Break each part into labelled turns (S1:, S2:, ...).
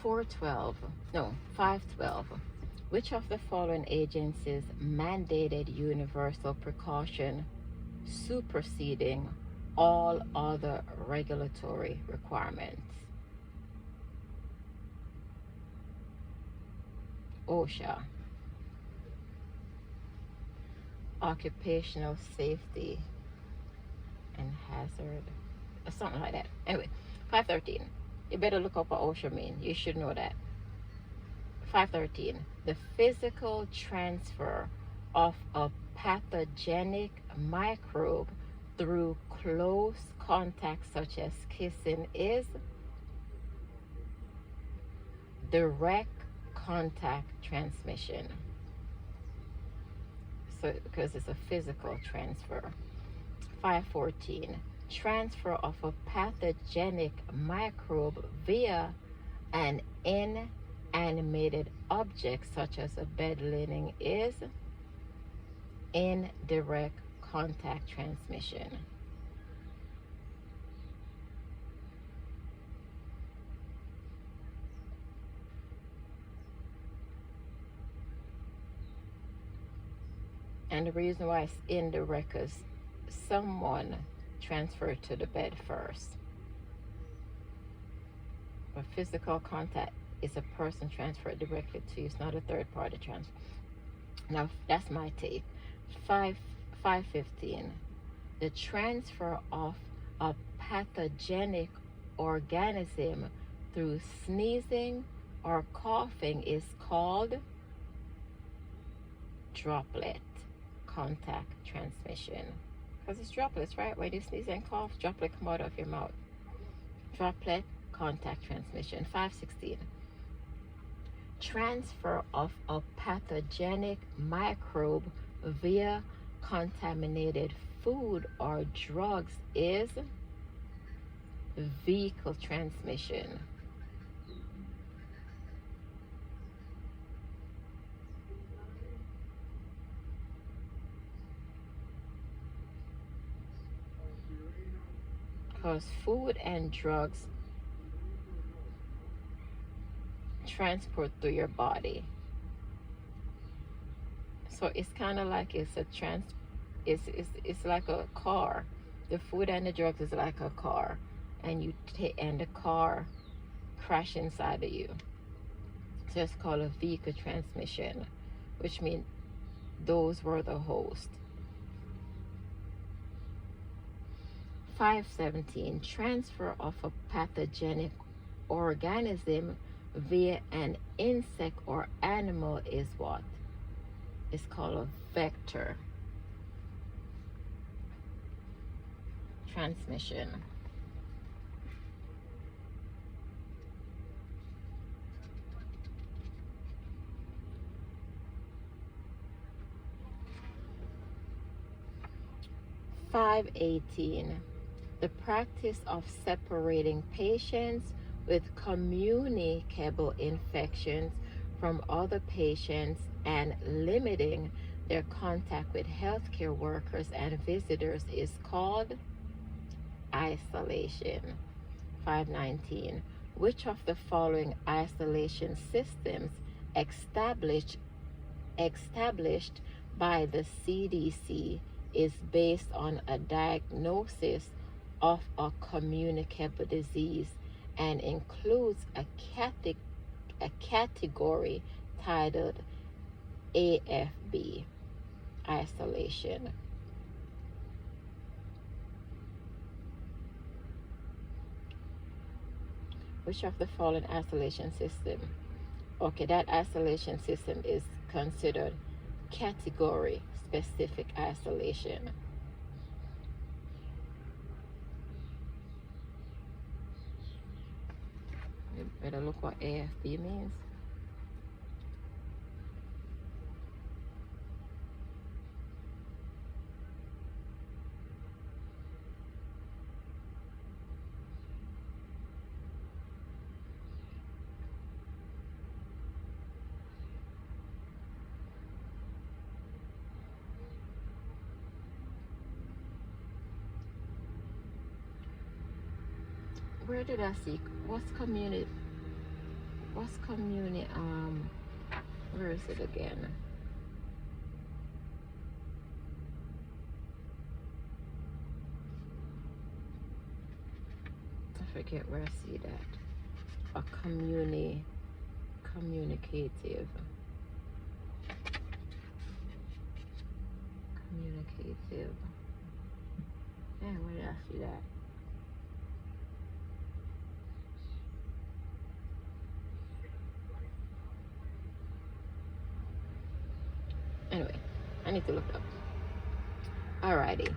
S1: 412, no, 512. Which of the following agencies mandated universal precaution superseding all other regulatory requirements? OSHA. Occupational Safety and Hazard, something like that. Anyway, 513. You better look up what OSHA means. You should know that. 513. The physical transfer of a pathogenic microbe through close contact, such as kissing, is direct contact transmission. So, because it's a physical transfer. 514. Transfer of a pathogenic microbe via an inanimated object such as a bed linen is indirect contact transmission. And the reason why it's indirect is someone transferred to the bed first. But physical contact is a person transferred directly to you. It's not a third party transfer. Now, that's my take. 515. The transfer of a pathogenic organism through sneezing or coughing is called droplet contact transmission. Because it's droplets, right? When you sneeze and cough, droplet come out of your mouth. Droplet contact transmission. 516. Transfer of a pathogenic microbe via contaminated food or drugs is vehicle transmission. Because food and drugs transport through your body. So it's kind of like it's like a car. The food and the drugs is like a car, and the car crash inside of you. So it's called a vehicle transmission, which means those were the host. 517. Transfer of a pathogenic organism via an insect or animal is what? It's called a vector transmission. (518) The practice of separating patients with communicable infections from other patients and limiting their contact with healthcare workers and visitors is called isolation. 519. Which of the following isolation systems established by the CDC is based on a diagnosis of a communicable disease and includes a category titled AFB, isolation? Which of the following isolation system? Okay, that isolation system is considered category specific isolation. You better look what AFB means. Where did I see? What's community? What's community? Where is it again? I forget where I see that. A communicative. Communicative. Yeah, where did I see that? Anyway, I need to look it up. Alrighty.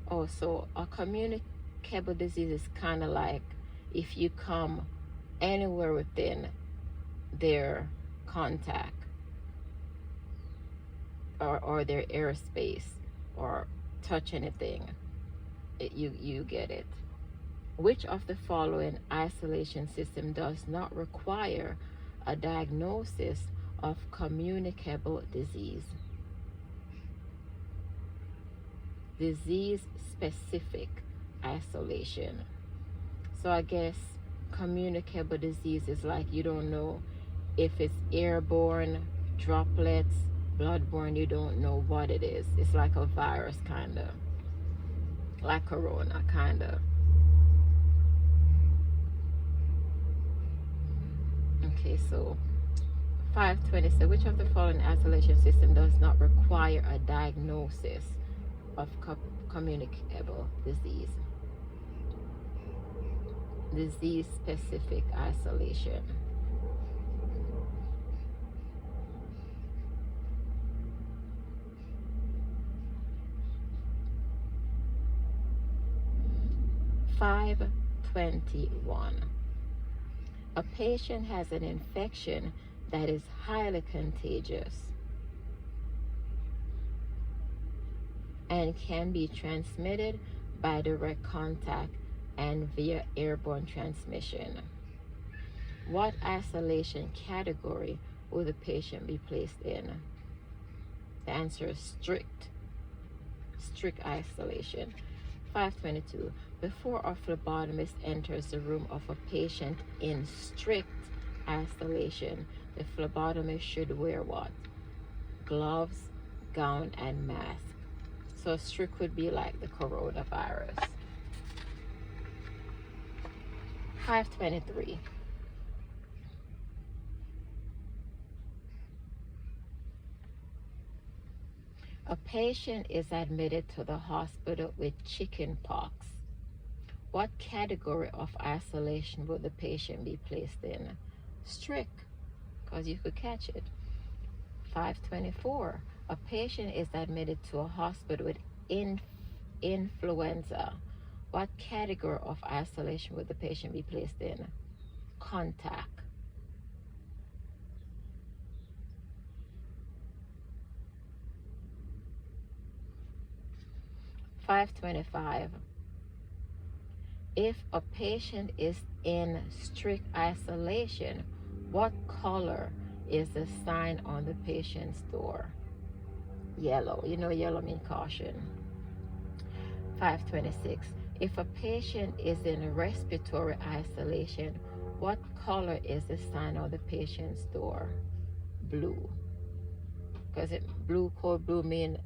S1: Oh, so a communicable disease is kind of like if you come anywhere within their contact or their airspace or touch anything, you get it. Which of the following isolation system does not require a diagnosis of communicable disease? Disease specific isolation. So I guess communicable disease is like you don't know if it's airborne, droplets, bloodborne, you don't know what it is. It's like a virus, kind of. Like corona, kind of. Okay, so 527. Which of the following isolation system does not require a diagnosis of communicable disease? Disease specific isolation. $5.21. A patient has an infection that is highly contagious and can be transmitted by direct contact and via airborne transmission. What isolation category will the patient be placed in? The answer is strict isolation. 522. Before a phlebotomist enters the room of a patient in strict isolation, the phlebotomist should wear what? Gloves, gown, and mask. So strict would be like the coronavirus. 523. A patient is admitted to the hospital with chicken pox. What category of isolation would the patient be placed in? Strict, because you could catch it. 524. A patient is admitted to a hospital with influenza. What category of isolation would the patient be placed in? Contact. 525. If a patient is in strict isolation, what color is the sign on the patient's door? Yellow. You know yellow means caution. 526. If a patient is in respiratory isolation, what color is the sign on the patient's door? Blue. Because blue, code blue mean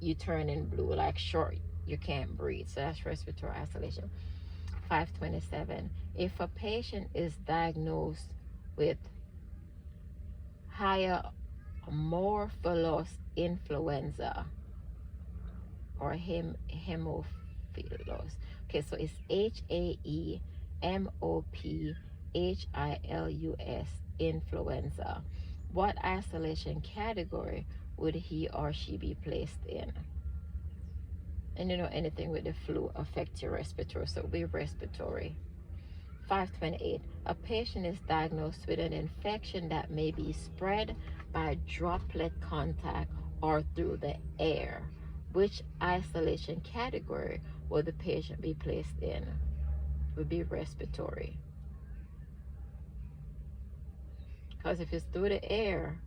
S1: you turn in blue, like short, you can't breathe. So that's respiratory isolation. 527. If a patient is diagnosed with Haemophilus influenza or Haemophilus. Okay, so it's Haemophilus influenza. What isolation category would he or she be placed in? And you know, anything with the flu affects your respiratory, so it'll be respiratory. 528. A patient is diagnosed with an infection that may be spread by droplet contact or through the air. Which isolation category will the patient be placed in? It would be respiratory. Because if it's through the air,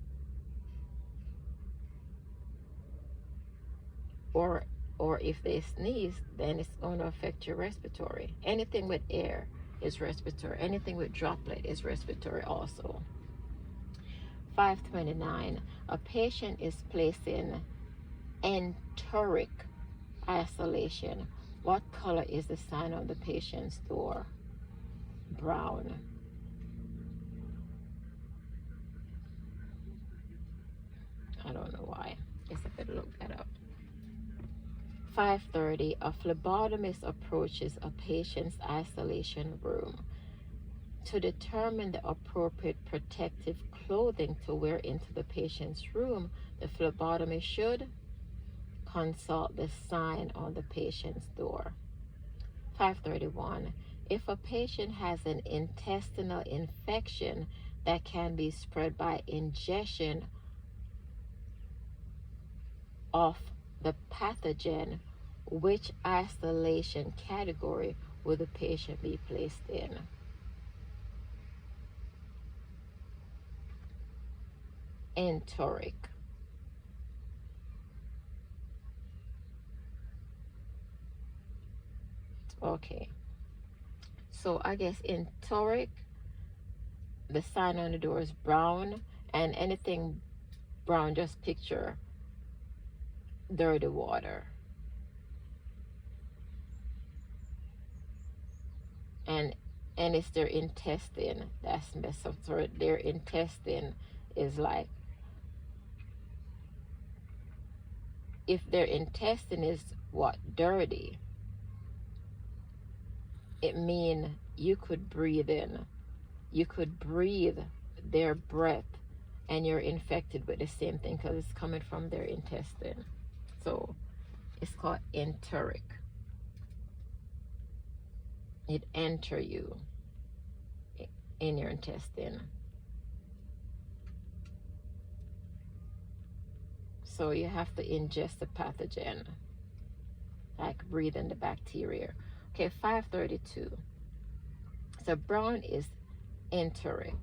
S1: or if they sneeze, then it's going to affect your respiratory. Anything with air is respiratory. Anything with droplet is respiratory also. 529, a patient is placed in enteric isolation. What color is the sign on the patient's door? Brown. I don't know why. Guess I better look that up. 530, a phlebotomist approaches a patient's isolation room. To determine the appropriate protective clothing to wear into the patient's room, the phlebotomist should consult the sign on the patient's door. 531, if a patient has an intestinal infection that can be spread by ingestion of the pathogen, which isolation category will the patient be placed in? Enteric. Okay, so I guess enteric, the sign on the door is brown, and anything brown, just picture dirty water. And it's their intestine that's messed up. So their intestine is like, if their intestine is what, dirty, it means you could breathe in. You could breathe their breath and you're infected with the same thing because it's coming from their intestine. So it's called enteric. It enter you in your intestine. So you have to ingest the pathogen, like breathe in the bacteria. Okay, 532. So brown is enteric.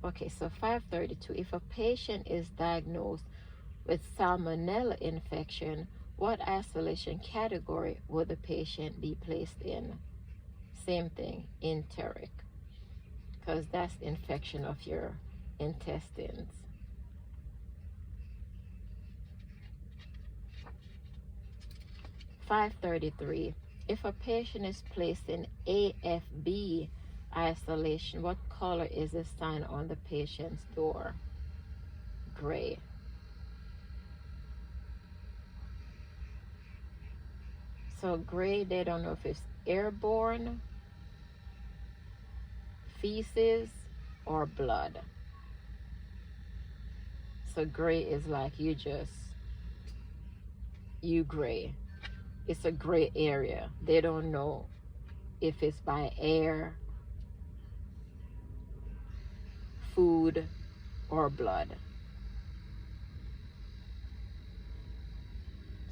S1: Okay, so 532. If a patient is diagnosed with salmonella infection, what isolation category will the patient be placed in? Same thing, enteric, because that's infection of your intestines. 533. If a patient is placed in AFB isolation, what color is the sign on the patient's door? Gray. So gray, they don't know if it's airborne, feces, or blood. So gray is like you gray. It's a gray area. They don't know if it's by air, food, or blood.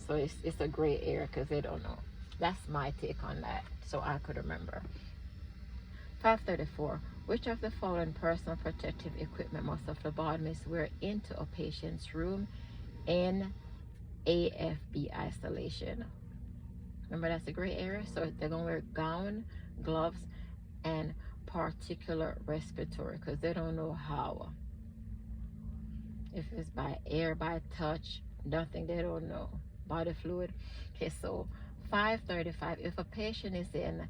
S1: So it's a gray area because they don't know. That's my take on that, so I could remember. 534. Which of the following personal protective equipment must a phlebotomist wear into a patient's room in AFB isolation? Remember, that's a gray area, so they're going to wear gown, gloves, and particular respiratory because they don't know how. If it's by air, by touch, nothing, they don't know. Body fluid. Okay, so 535. If a patient is in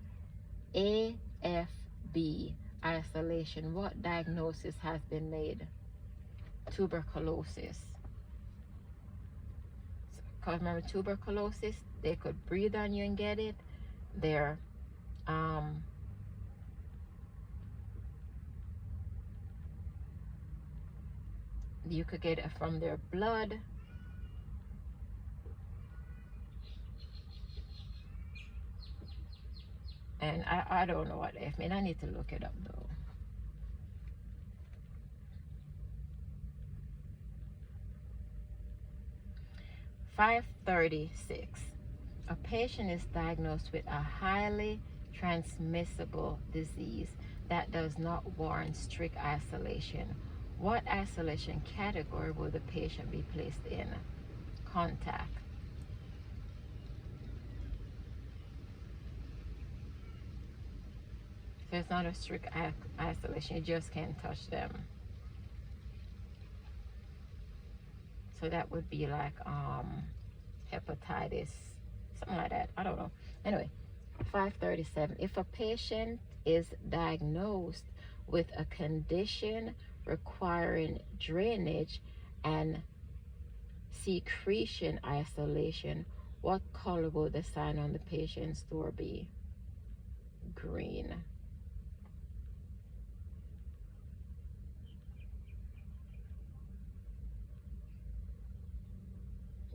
S1: AFB isolation, what diagnosis has been made? Tuberculosis. Because remember, tuberculosis, they could breathe on you and get it. They're you could get it from their blood. And I don't know what they mean. I need to look it up though. $536. A patient is diagnosed with a highly transmissible disease that does not warrant strict isolation. What isolation category will the patient be placed in? Contact. So it's not a strict isolation, you just can't touch them. So that would be like hepatitis, something like that. I don't know. Anyway, 537. If a patient is diagnosed with a condition requiring drainage and secretion isolation, what color will the sign on the patient's door be? Green.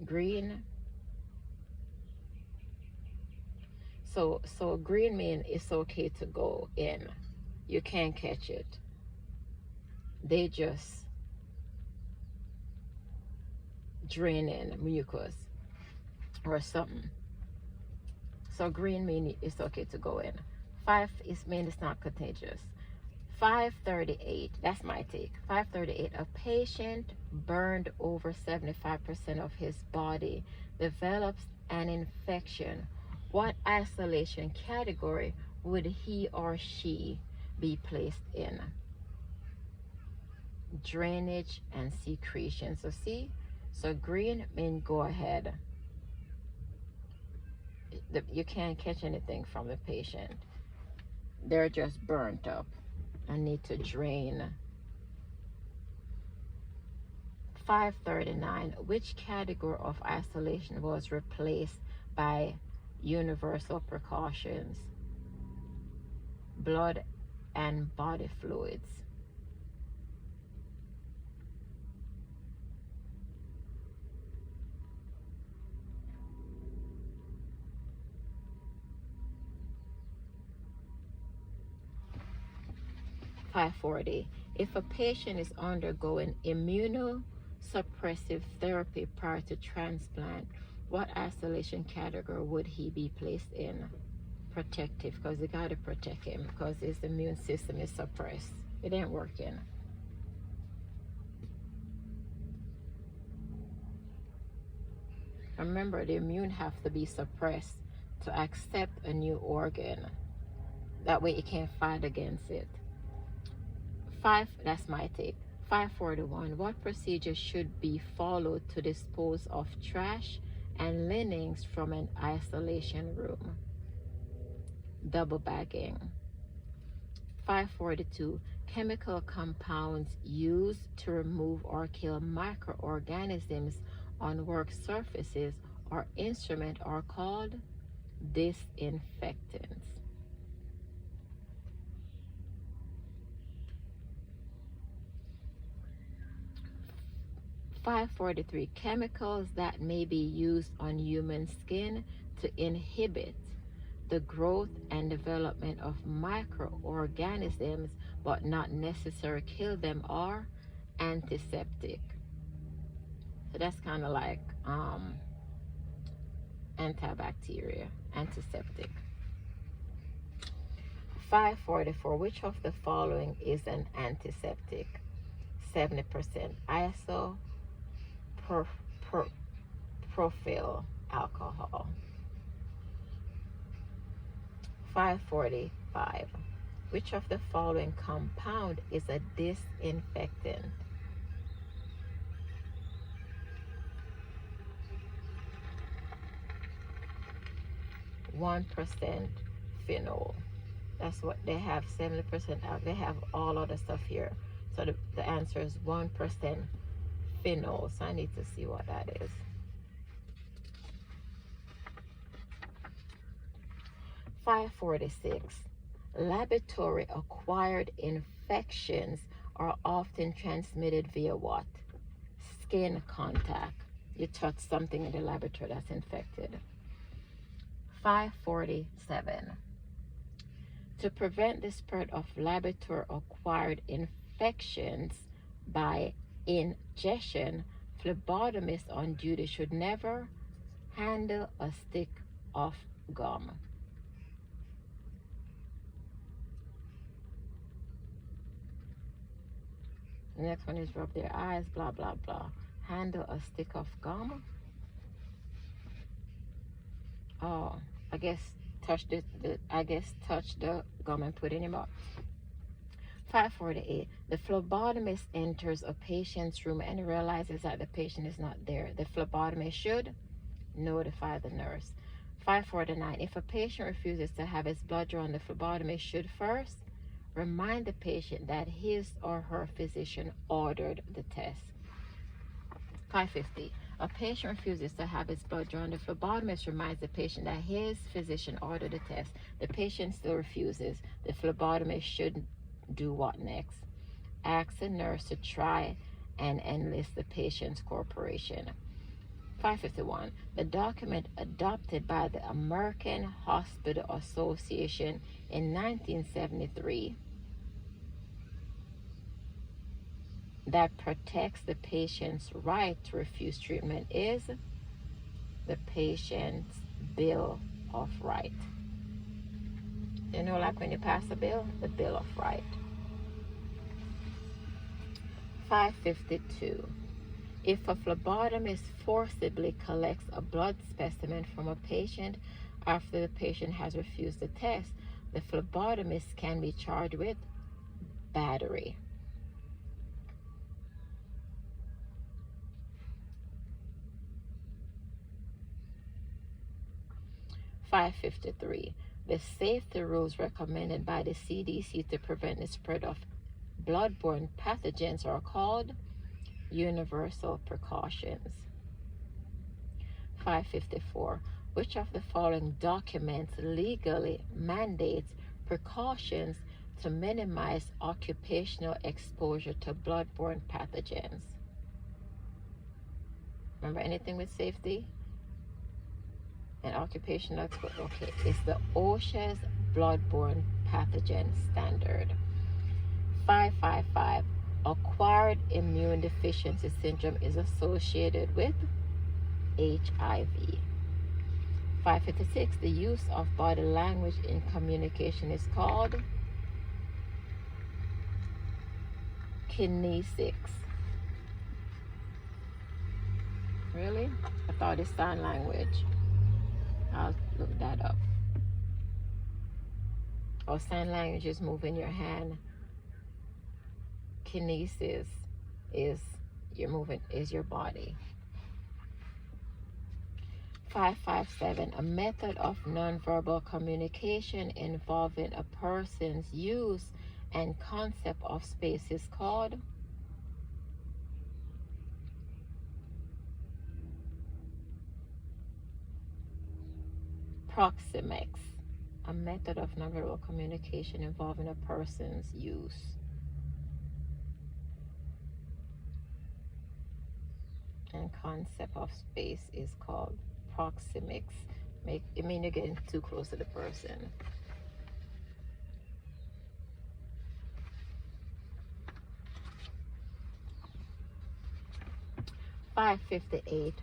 S1: Green. So green means it's okay to go in. You can't catch it. They just drain in mucus or something. So green means it's okay to go in. 5 is mean it's not contagious. 538, that's my take. 538, a patient burned over 75% of his body develops an infection. What isolation category would he or she be placed in? Drainage and secretion. So see, so green means go ahead. You can't catch anything from the patient. They're just burnt up and need to drain. 539, which category of isolation was replaced by universal precautions? Blood and body fluids. $540. If a patient is undergoing immunosuppressive therapy prior to transplant, what isolation category would he be placed in? Protective, because you got to protect him because his immune system is suppressed. It ain't working. Remember, the immune have to be suppressed to accept a new organ. That way it can't fight against it. That's my take. 541. What procedure should be followed to dispose of trash and linens from an isolation room? Double bagging. 542. Chemical compounds used to remove or kill microorganisms on work surfaces or instruments are called disinfectants. 543. Chemicals that may be used on human skin to inhibit the growth and development of microorganisms but not necessarily kill them are antiseptic. So that's kind of like antibacterial, antiseptic. 544. Which of the following is an antiseptic? 70% isopropyl alcohol. 545. Which of the following compound is a disinfectant? 1% phenol. That's what they have, 70% out. They have all other stuff here. So the answer is 1% phenol. So I need to see what that is. 546. Laboratory acquired infections are often transmitted via what? Skin contact. You touch something in the laboratory that's infected. 547. To prevent the spread of laboratory acquired infections by ingestion, phlebotomists on duty should never handle a stick of gum. The next one is rub their eyes, blah, blah, blah. Handle a stick of gum. Oh, I guess touch touch the gum and put it in your mouth. 548. The phlebotomist enters a patient's room and realizes that the patient is not there. The phlebotomist should notify the nurse. 549. If a patient refuses to have his blood drawn, the phlebotomist should first remind the patient that his or her physician ordered the test. 550. A patient refuses to have his blood drawn. The phlebotomist reminds the patient that his physician ordered the test. The patient still refuses. The phlebotomist should do what next? Ask the nurse to try and enlist the patient's cooperation. 551. The document adopted by the American Hospital Association in 1973 that protects the patient's right to refuse treatment is the patient's Bill of Right. You know, like when you pass a bill, the Bill of Right. 552. If a phlebotomist forcibly collects a blood specimen from a patient after the patient has refused the test, the phlebotomist can be charged with battery. 553. The safety rules recommended by the CDC to prevent the spread of bloodborne pathogens are called universal precautions. 554. Which of the following documents legally mandates precautions to minimize occupational exposure to bloodborne pathogens? Remember anything with safety and occupational exposure? Okay, it's the OSHA's bloodborne pathogen standard. 555. Acquired immune deficiency syndrome is associated with HIV. 556. The use of body language in communication is called kinesics. Really? I thought it's sign language. I'll look that up. Oh, sign language is moving your hand. Kinesis is your body. 557. A method of nonverbal communication involving a person's use and concept of space is called proxemics. A method of nonverbal communication involving a person's use and concept of space is called proxemics. It means you're getting too close to the person. 558.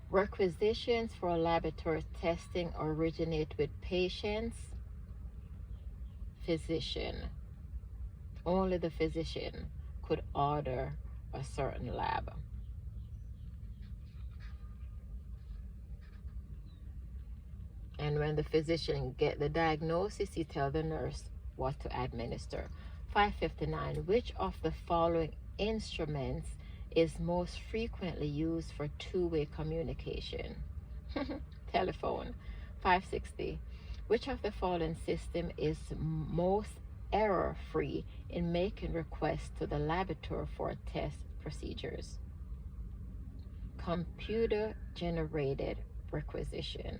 S1: Requisitions for laboratory testing originate with patient's physician. Only the physician could order a certain lab. And when the physician get the diagnosis, he tell the nurse what to administer. 559. Which of the following instruments is most frequently used for two-way communication? Telephone. 560. Which of the following system is most error-free in making requests to the laboratory for test procedures? Computer-generated requisition.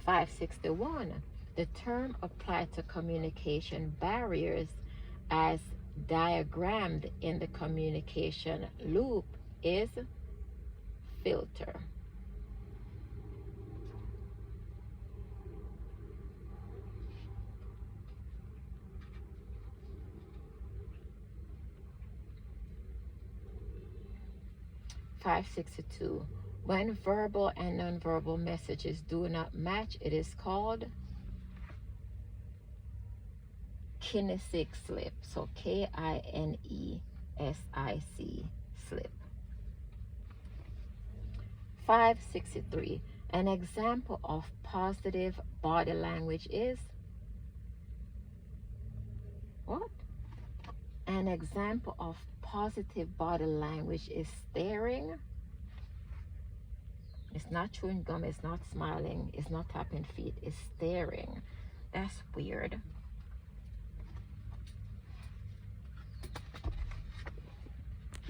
S1: 561. The term applied to communication barriers as diagrammed in the communication loop is filter. (562) When verbal and nonverbal messages do not match, it is called kinestic slip. So Kinesic S-I-C, slip. 563. An example of positive body language is what? An example of positive body language is staring. It's not chewing gum, it's not smiling, it's not tapping feet, it's staring. That's weird.